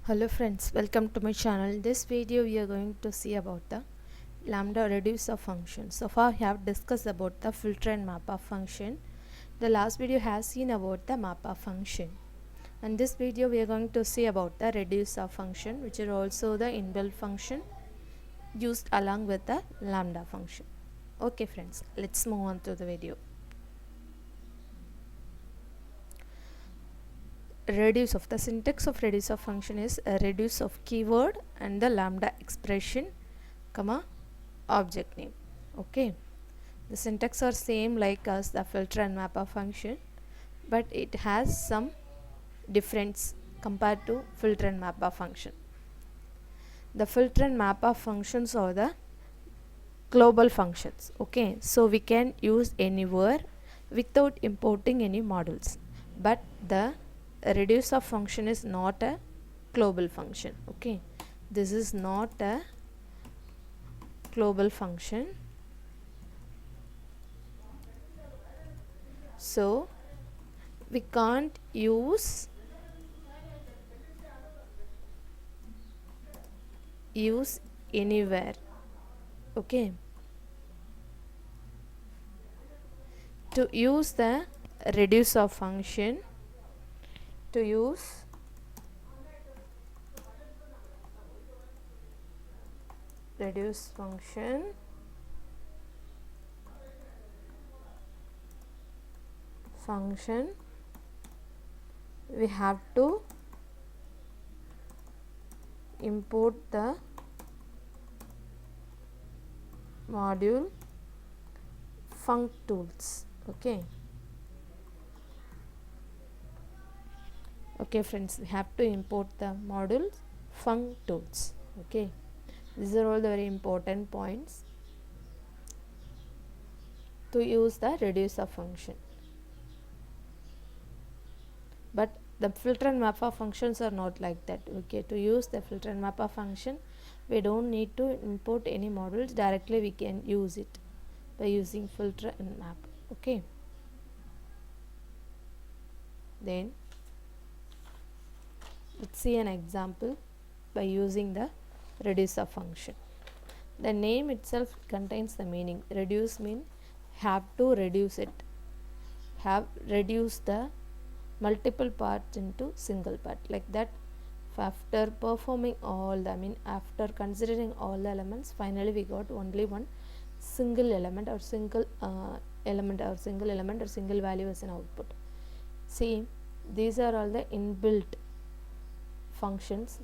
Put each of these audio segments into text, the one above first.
Hello friends, welcome to my channel. In this video we are going to see about the lambda reducer function. So far we have discussed about the filter and mapper function. The last video has seen about the mapper function. In this video we are going to see about the reducer function, which is also the inbuilt function used along with the lambda function. Okay friends, let's move on to the video. Reduce of the syntax of reducer function is a reduce of keyword and the lambda expression comma object name. Okay, the syntax are same like as the filter and mapper function, but it has some difference compared to filter and mapper function. The filter and mapper functions are the global functions. Okay, so we can use anywhere without importing any models, but the reducer function is not a global function. Okay, this is not a global function, so we can't use anywhere. Okay, to use the reducer function, to use reduce function we have to import the module func tools. Okay friends, we have to import the module func tools. Okay, these are all the very important points to use the reducer function. But the filter and mapper functions are not like that. Okay, to use the filter and mapper function we don't need to import any modules, directly we can use it by using filter and map. Okay, then let's see an example by using the reducer function. The name itself contains the meaning. Reduce means have to reduce it, have reduced the multiple parts into single part, like that. After performing all the, after considering all the elements, finally we got only one single element or single element or single value as an output. See, these are all the inbuilt functions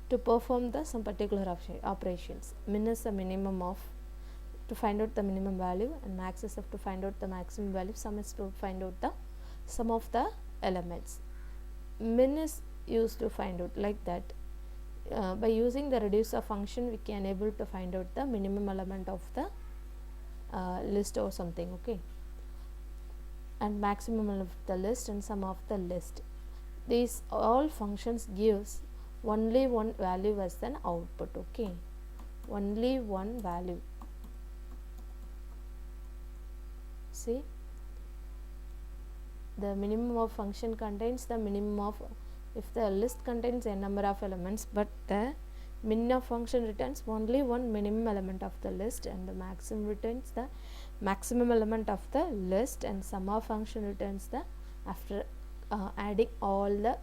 to perform the some particular operations. Min is the minimum of to find out the minimum value, and max is to find out the maximum value. Sum is to find out the sum of the elements. Min is used to find out, like that. By using the reducer function we can able to find out the minimum element of the list or something. Okay, and maximum of the list and sum of the list. These all functions gives only one value as an output. Okay, only one value. See, the minimum of function contains the minimum of, if the list contains a number of elements, but the min of function returns only one minimum element of the list, and the maximum returns the maximum element of the list, and sum of function returns the, after adding all the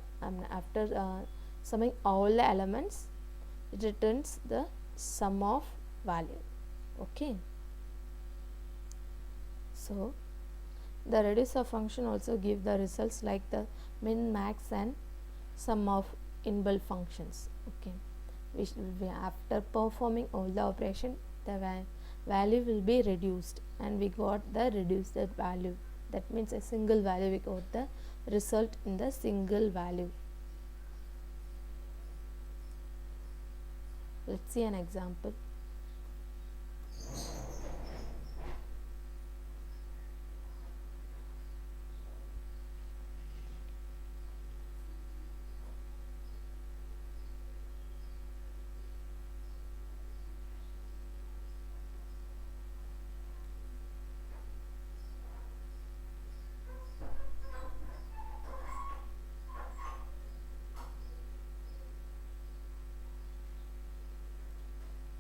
after summing all the elements, it returns the sum of value. Okay, so the reducer function also give the results like the min, max and sum of inbuilt functions. Okay, which will be after performing all the operation, the value will be reduced, and we got the reduced value. That means a single value, we got the result in the single value. Let's see an example.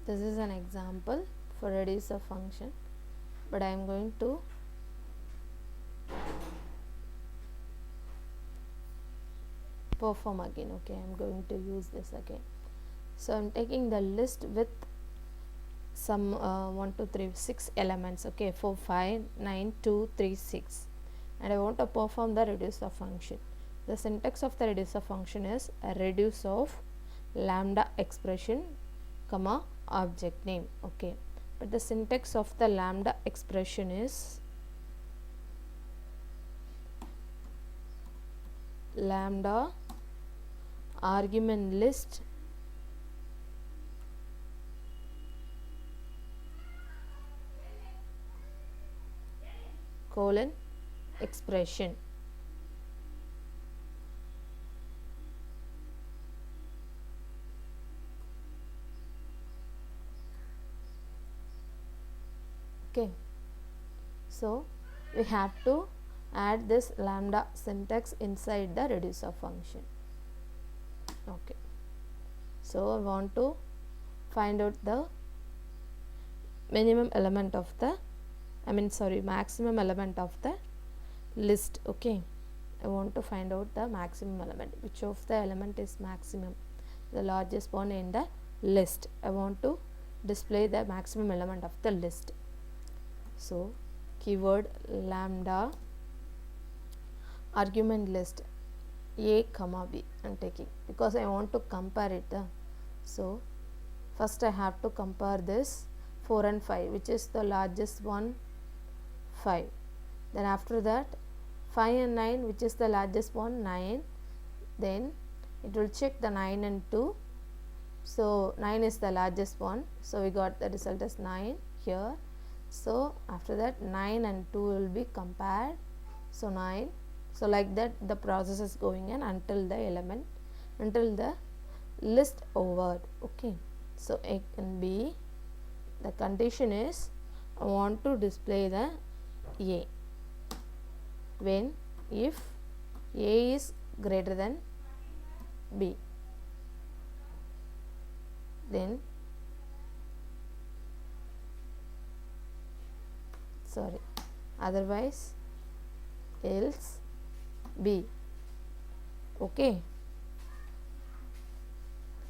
This is an example for reduce a function, but I am going to perform again. Okay, I am going to use this again. So I am taking the list with some 1 2 3 6 elements. Okay, 4 5 9 2 3 6, and I want to perform the reducer function. The syntax of the reducer function is a reduce of lambda expression comma object name. Okay, but the syntax of the lambda expression is lambda argument list colon expression. Okay, so we have to add this lambda syntax inside the reducer function. Okay, so I want to find out the minimum element of the maximum element of the list. Okay, I want to find out the maximum element, which of the element is maximum, the largest one in the list. I want to display the maximum element of the list. So keyword lambda argument list a comma b I am taking because I want to compare it. So first I have to compare this 4 and 5, which is the largest one, 5. Then after that 5 and 9, which is the largest one, 9. Then it will check the 9 and 2. So 9 is the largest one, so we got the result as 9 here. So after that 9 and 2 will be compared, so 9. So like that the process is going on until the list over. Okay, so A and B, the condition is I want to display the A when if A is greater than B, then otherwise else B. Okay,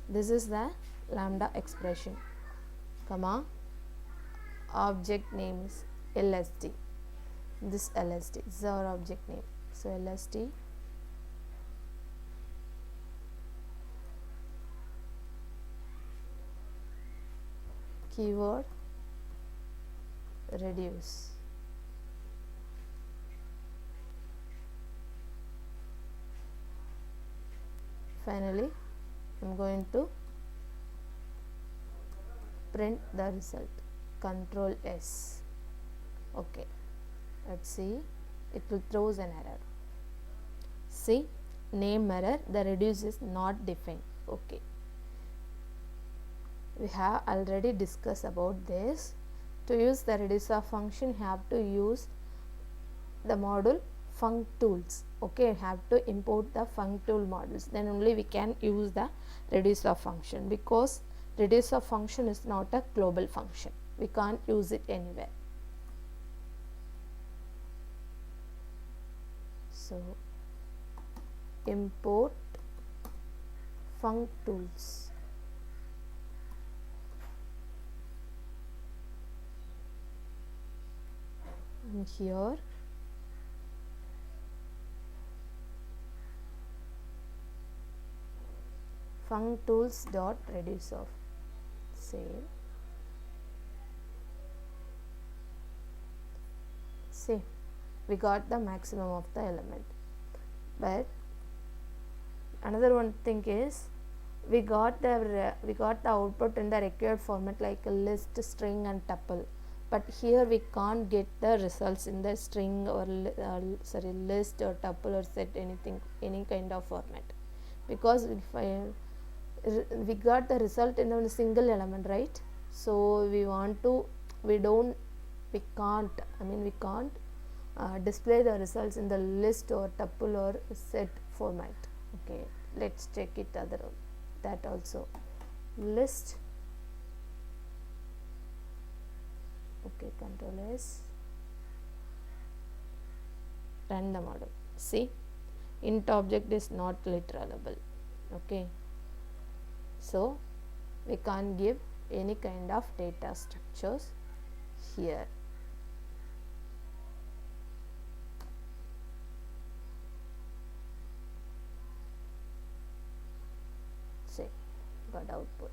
this is the lambda expression comma object name is LST. This LST is our object name, so LST keyword reduce. Finally I am going to print the result, Control S. Okay, let's see, it will throw an error. See, name error, the reduce is not defined. Okay, we have already discussed about this. To use the reducer function, you have to use the module func tools. Okay, have to import the func tool modules, then only we can use the reducer function, because reducer function is not a global function, we can't use it anywhere. So import func tools. And here func tools dot reduce of, save. See, we got the maximum of the element. But another one thing is we got the output in the required format like a list, string and tuple, but here we can't get the results in the string or list or tuple or set, any kind of format, because if we got the result in a single element, right? So we can't display the results in the list or tuple or set format. Okay, let's check it that also. List Okay, control S, run the model. See, int object is not literalable. Okay, so we can't give any kind of data structures here. Say, got output.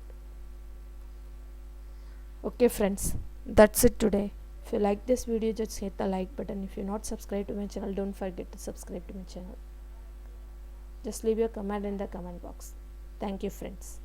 Okay friends, that's it today. If you like this video, just hit the like button. If you're not subscribed to my channel, don't forget to subscribe to my channel. Just leave your comment in the comment box. Thank you friends.